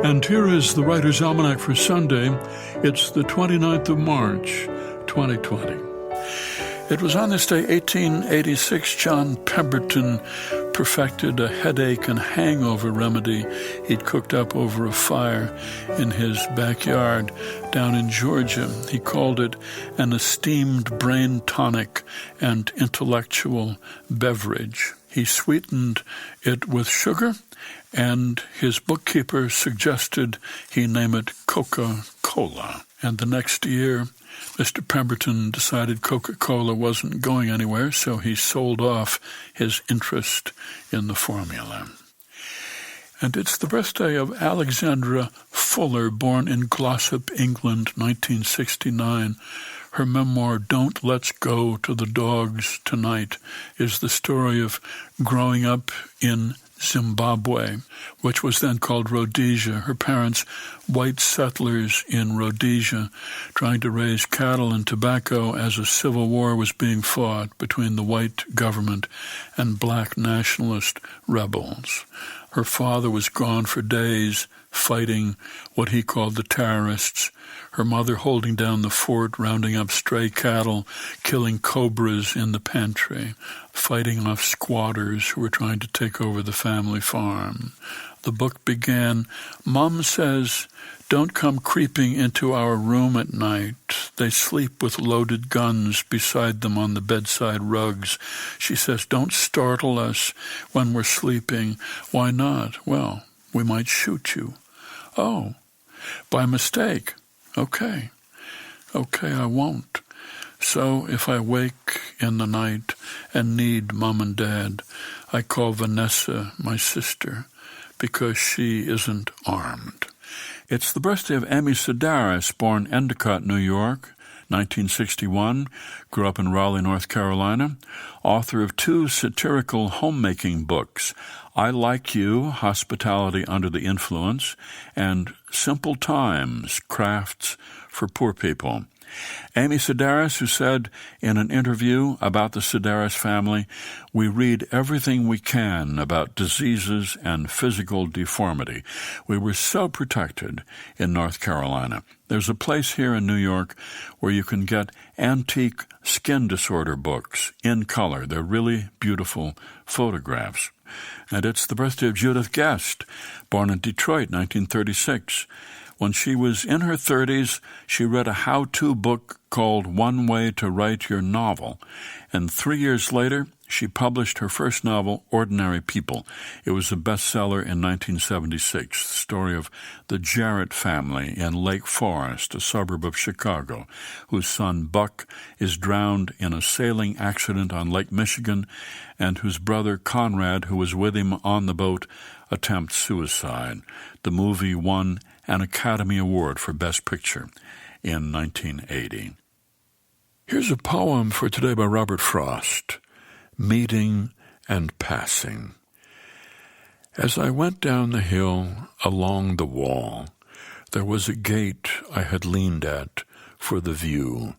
And here is the Writer's Almanac for Sunday. It's the 29th of March, 2020. It was on this day, 1886, John Pemberton perfected a headache and hangover remedy he'd cooked up over a fire in his backyard down in Georgia. He called it an esteemed brain tonic and intellectual beverage. He sweetened it with sugar, and his bookkeeper suggested he name it Coca-Cola. And the next year, Mr. Pemberton decided Coca-Cola wasn't going anywhere, so he sold off his interest in the formula. And it's the birthday of Alexandra Fuller, born in Glossop, England, 1969. Her memoir, Don't Let's Go to the Dogs Tonight, is the story of growing up in Zimbabwe, which was then called Rhodesia. Her parents, white settlers in Rhodesia, trying to raise cattle and tobacco as a civil war was being fought between the white government and black nationalist rebels. Her father was gone for days fighting what he called the terrorists, her mother holding down the fort, rounding up stray cattle, killing cobras in the pantry, fighting off squatters who were trying to take over the family farm. The book began, "Mom says, don't come creeping into our room at night. They sleep with loaded guns beside them on the bedside rugs. She says, don't startle us when we're sleeping. Why not? Well, we might shoot you. Oh, by mistake. Okay, I won't. So if I wake in the night and need Mom and Dad, I call Vanessa my sister because she isn't armed." It's the birthday of Amy Sedaris, born Endicott, New York, 1961, grew up in Raleigh, North Carolina, author of 2 satirical homemaking books, I Like You, Hospitality Under the Influence, and Simple Times, Crafts for Poor People. Amy Sedaris, who said in an interview about the Sedaris family, "We read everything we can about diseases and physical deformity. We were so protected in North Carolina. There's a place here in New York where you can get antique skin disorder books in color. They're really beautiful photographs." And it's the birthday of Judith Guest, born in Detroit, 1936. When she was in her 30s, she read a how-to book called One Way to Write Your Novel, and 3 years later, she published her first novel, Ordinary People. It was a bestseller in 1976, the story of the Jarrett family in Lake Forest, a suburb of Chicago, whose son Buck is drowned in a sailing accident on Lake Michigan, and whose brother Conrad, who was with him on the boat, attempts suicide. The movie won an Academy Award for Best Picture in 1980. Here's a poem for today by Robert Frost, Meeting and Passing. As I went down the hill along the wall, there was a gate I had leaned at for the view,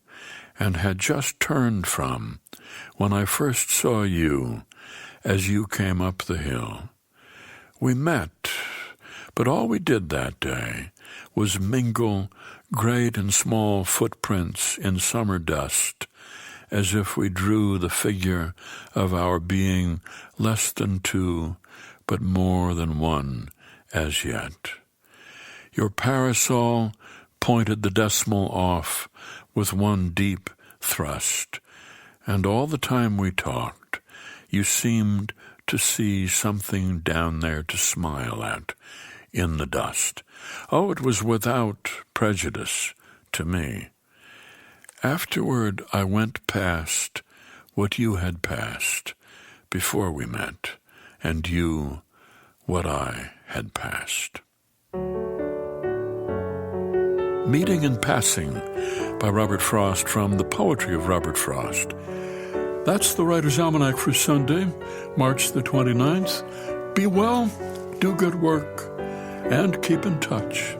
and had just turned from when I first saw you as you came up the hill. We met, but all we did that day was mingle great and small footprints in summer dust, as if we drew the figure of our being less than 2, but more than 1 as yet. Your parasol pointed the decimal off with one deep thrust, and all the time we talked, you seemed to see something down there to smile at in the dust. Oh, it was without prejudice to me. Afterward, I went past what you had passed before we met, and you what I had passed. Meeting and Passing by Robert Frost, from the poetry of Robert Frost. That's the Writer's Almanac for Sunday, March the 29th. Be well, do good work, and keep in touch.